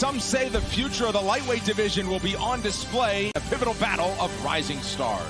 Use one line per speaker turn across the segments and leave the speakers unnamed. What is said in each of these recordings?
Some say the future of the lightweight division will be on display. A pivotal battle of rising stars.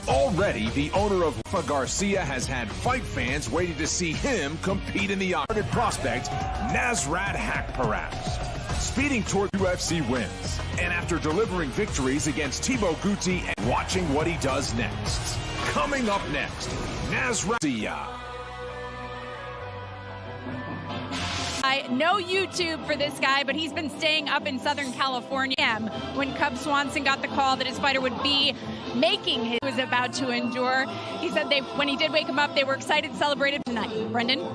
Already, the owner of Rafa Garcia has had fight fans waiting to see him compete in the octagon. Prospect, Nasrat haqparast. Speeding toward UFC wins. And after delivering victories against Thibaut Guti and watching what he does next. Coming up next, Nasrat.
No YouTube for this guy, but he's been staying up in Southern California. When Cub Swanson got the call that his fighter would be making his was about to endure, he said when he did wake him up, they were excited, celebrated tonight. Brendan?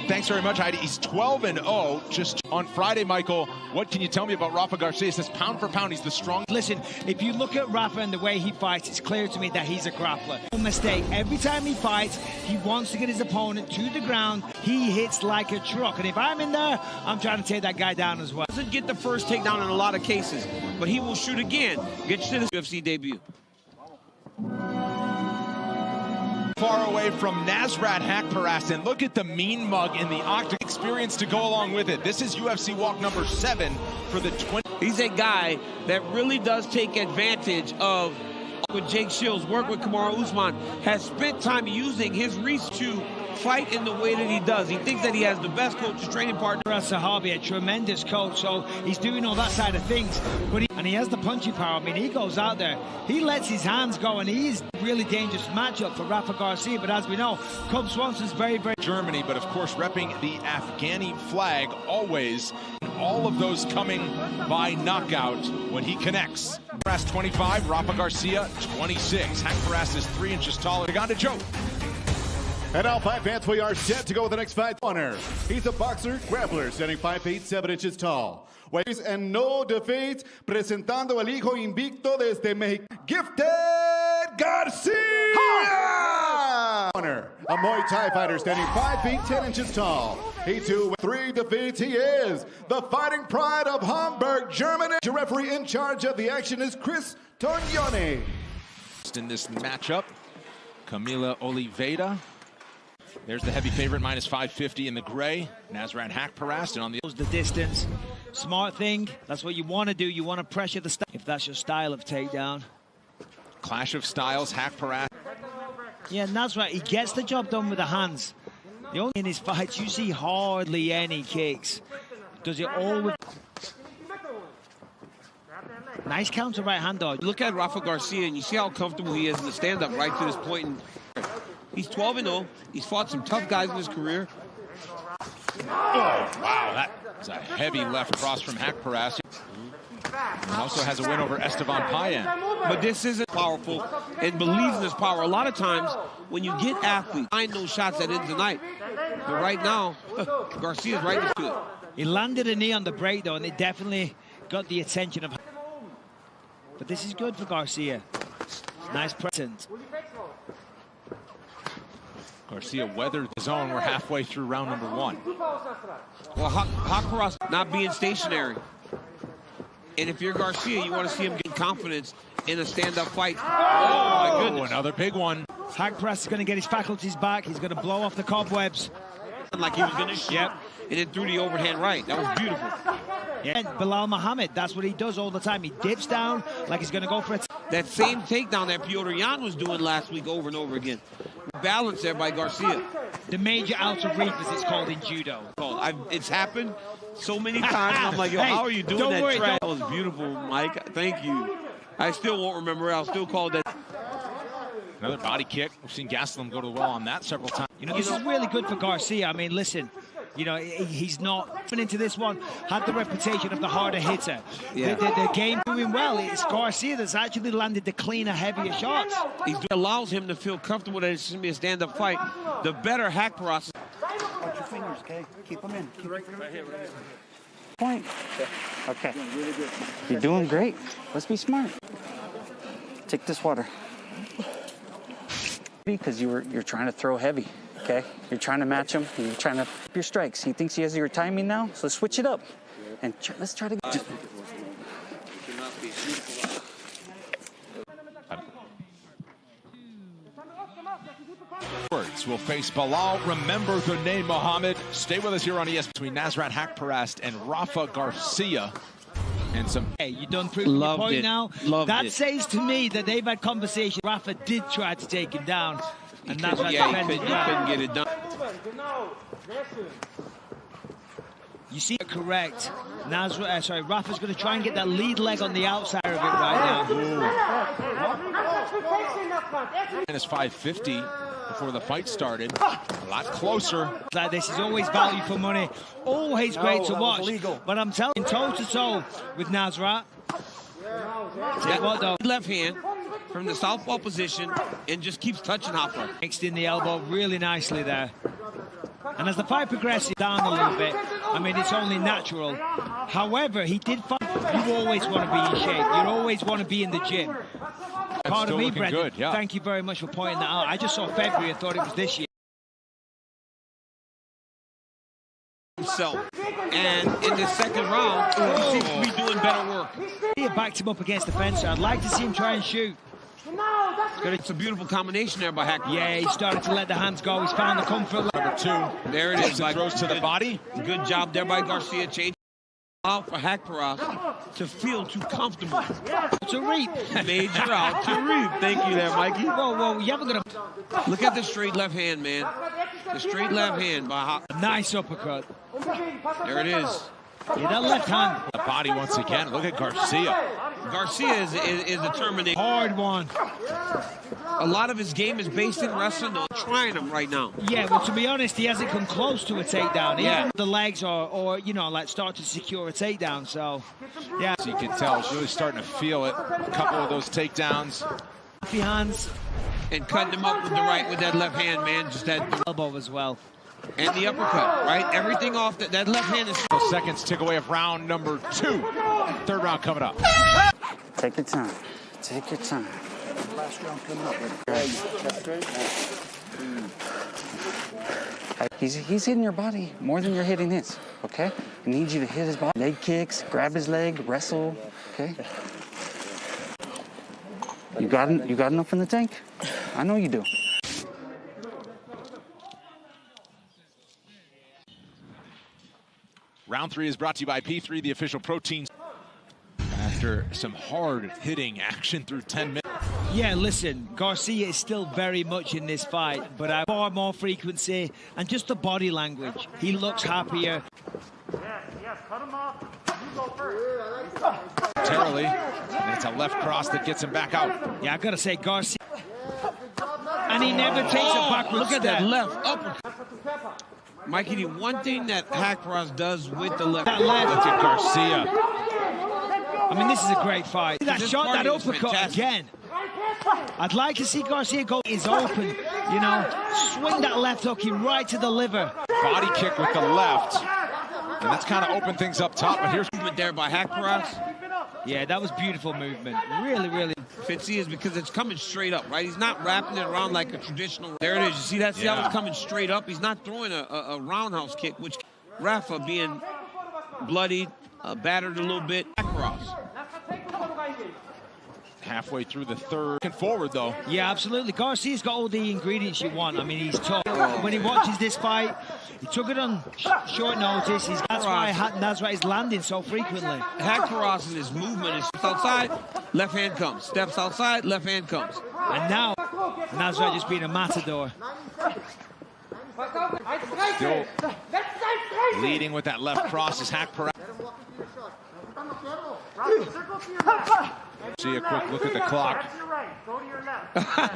Thanks very much, Heidi. He's 12-0 just on Friday, Michael. What can you tell me about Rafa Garcia? He says pound for pound, he's the strongest.
Listen, if you look at Rafa and the way he fights, it's clear to me that he's a grappler. No mistake. Every time he fights, he wants to get his opponent to the ground. He hits like a truck. And if I'm in there, I'm trying to take that guy down as well.
Doesn't get the first takedown in a lot of cases, but he will shoot again. Get you to the UFC debut.
Far away from Nasrat haqparast, and look at the mean mug in the octagon experience to go along with it. This is UFC walk number 7 for the 20.
He's a guy that really does take advantage of with Jake Shields, work with Kamaru Usman, has spent time using his reach to fight in the way that he does. He thinks that he has the best coach, training partner.
Sahabi, a tremendous coach, so he's doing all that side of things. And he has the punching power. I mean, he goes out there, he lets his hands go, and he's a really dangerous matchup for Rafa Garcia. But as we know, Cub Swanson's very, very...
Germany, but of course repping the Afghani flag always. All of those coming by knockout when he connects. Haqparast 25, Rafa Garcia 26. Haqparast is 3 inches taller. We got to Joe.
And now, fight fans, we are set to go with the next fight. He's a boxer, grappler, standing 5 feet 7 inches tall. Weighs and no defeats, presentando el hijo invicto desde México, Gifted Garcia! A Muay Thai fighter standing 5 feet 10 inches tall. He too with 3 defeats. He is the fighting pride of Hamburg, Germany. Your referee in charge of the action is Chris Tognoni.
In this matchup, Camila Oliveira. There's the heavy favorite, minus 550 in the gray. Nasrat haqparast, and on
the distance. Smart thing. That's what you want to do. You want to pressure the style. If that's your style of takedown.
Clash of styles, haqparast.
Yeah, Nasrat, he gets the job done with the hands. The only in his fights, you see hardly any kicks. Does it all with... Nice counter right hand dodge.
Look at Rafa Garcia, and you see how comfortable he is in the stand-up right to this point. He's 12-0. He's fought some tough guys in his career.
Oh, wow, that's a heavy left cross from haqparast. He also has a win over Esteban Payan.
But this isn't powerful and believes in his power. A lot of times, when you get athletes, find those shots that end the night. But right now, Garcia's right into it.
He landed a knee on the break, though, and it definitely got the attention of... But this is good for Garcia. Nice presence.
Garcia weathered the zone. We're halfway through round number 1.
Well, haqparast not being stationary. And if you're Garcia, you want to see him get confidence in a stand-up fight. Oh, my goodness.
Another big one.
Haqparast is going to get his faculties back. He's going to blow off the cobwebs.
Like he was going to shoot. Yep. And then threw the overhand right. That was beautiful.
Yeah, and Bilal Muhammad, that's what he does all the time. He dips down like he's going to go for it.
That same takedown that Petr Yan was doing last week over and over again. Balance there by Garcia.
The major out of reach, as it's called in judo.
It's happened so many times. I'm like, yo, hey, how are you doing that track? That was beautiful, Mike. Thank you. I still won't remember. I'll still call that.
Another body kick. We've seen Gastelum go to the well on that several times.
You know, this is really good for Garcia. I mean, listen, you know, he's not into this one, had the reputation of the harder hitter. Yeah. The game doing well. It's Garcia that's actually landed the cleaner, heavier shots.
He allows him to feel comfortable that it's going to be a stand-up fight. The better haqparast.
Watch your fingers, okay? Keep them in. Keep right here. Point. Okay. You're doing great. Let's be smart. Take this water. Because you're trying to throw heavy, okay? You're trying to match him. You're trying to your strikes. He thinks he has your timing now, so switch it up. And let's try to...
Will face Bilal. Remember the name Muhammad. Stay with us here on ES between Nasrat haqparast and Rafa Garcia. And some.
Hey, you done proving your point now. That says to me that they've had conversation. Rafa did try to take him down, and Nasrat
couldn't get it done.
You see it correct. Rafa's going to try and get that lead leg on the outside of it right now.
Minus 550 before the fight started. A lot closer.
Like this is always value for money. Always great to watch. But I'm telling you, toe-to-toe with Nasrat. What though?
Left hand from the southpaw position and just keeps touching Rafa.
Mixed in the elbow really nicely there. And as the fight progresses down a little bit, I mean, it's only natural. However, he did fight. You always want to be in shape. You always want to be in the gym. Pardon me, Brendan.
Good, yeah.
Thank you very much for pointing that out. I just saw February and thought it was this year.
And in the second round, he seems to be doing better work.
He backed him up against the fence. So I'd like to see him try and shoot.
It's a beautiful combination there by Hack.
Yeah, he started to let the hands go. He's found the comfort.
Number 2.
There it is.
Throws to the body.
Good job there by Garcia. Change out for haqparast to feel too comfortable.
To reap.
Major out to reap. Thank you there, Mikey.
Whoa, you haven't got to...
Look at the straight left hand, man. The straight left hand by Hawk.
Nice uppercut.
There it is.
Yeah, that left hand.
The body once again. Look at Garcia.
Garcia is determined.
Hard one.
A lot of his game is based in wrestling, though. Trying him right now.
Yeah, well, to be honest, he hasn't come close to a takedown. Even the legs or you know, like start to secure a takedown. So, yeah.
So you can tell he's really starting to feel it. A couple of those takedowns.
Hands.
And cutting him up with the right with that left hand, man. Just that
elbow as well.
And the uppercut, right? Everything off that left hand is...
Seconds tick away of round number 2. Third round coming up.
Take your time. Take your time. Last round coming up. He's hitting your body more than you're hitting his, okay? I need you to hit his body. Leg kicks, grab his leg, wrestle, okay? You got enough in the tank? I know you do.
Round 3 is brought to you by P3, the official protein. After some hard-hitting action through 10 minutes.
Yeah, listen, Garcia is still very much in this fight, but I far more frequency and just the body language. He looks happier.
Yes, cut him off. You go first.
Terribly, and it's a left cross that gets him back out.
Yeah, I gotta say, Garcia. And he never takes a backward
Look at
step.
that left uppercut. Mikey, the one thing that haqparast does with the left.
That left.
Look at Garcia.
I mean, this is a great fight. That shot, that uppercut again. I'd like to see Garcia go is open, you know, swing that left hook right to the liver.
Body kick with the left. And that's kind of opened things up top, but here's
movement there by haqparast.
Yeah, that was beautiful movement. Really, really.
Fitzy is because it's coming straight up, right? He's not wrapping it around like a traditional. There it is. You see that? See how it's coming straight up? He's not throwing a roundhouse kick, which Rafa being bloodied, battered a little bit. Haqparast.
halfway through the third. Looking forward, though.
Yeah, absolutely. Garcia's got all the ingredients you want. I mean, he's tough. When he watches this fight, he took it on short notice. That's why Nasrat is landing so frequently.
haqparast in his movement is steps outside, left hand comes. Steps outside, left hand comes.
And now, Nasrat just being a matador.
Still leading with that left cross is haqparast. See a quick look at the clock.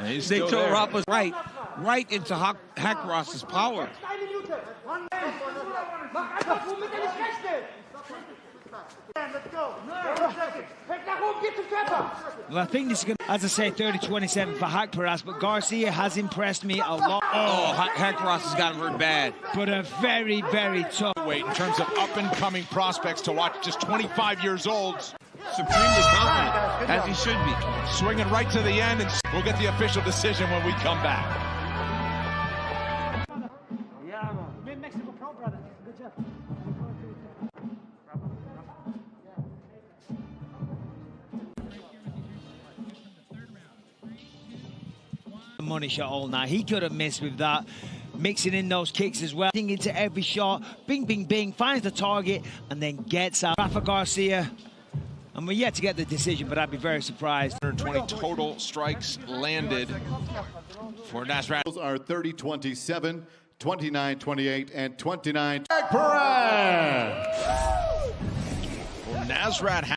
They throw Rafa's right into haqparast's power.
Well, I think this is going to, as I say, 30-27 for haqparast, but Garcia has impressed me a lot.
Oh, haqparast has got him hurt bad.
But a very, very tough
weight in terms of up-and-coming prospects to watch, just 25 years old.
Supremely confident, as he should be.
Swinging right to the end, and we'll get the official decision when we come back.
Yeah, you're in Mexico Pro, brother. Good job.
money shot all night. He could have missed with that. Mixing in those kicks as well. Into every shot. Bing, bing, bing. Finds the target and then gets out. Rafa Garcia. And we're yet to get the decision, but I'd be very surprised.
120 total strikes landed for Nasrat.
Those are 30-27, 29-28, and 29. Haqparast!
Well, Nasrat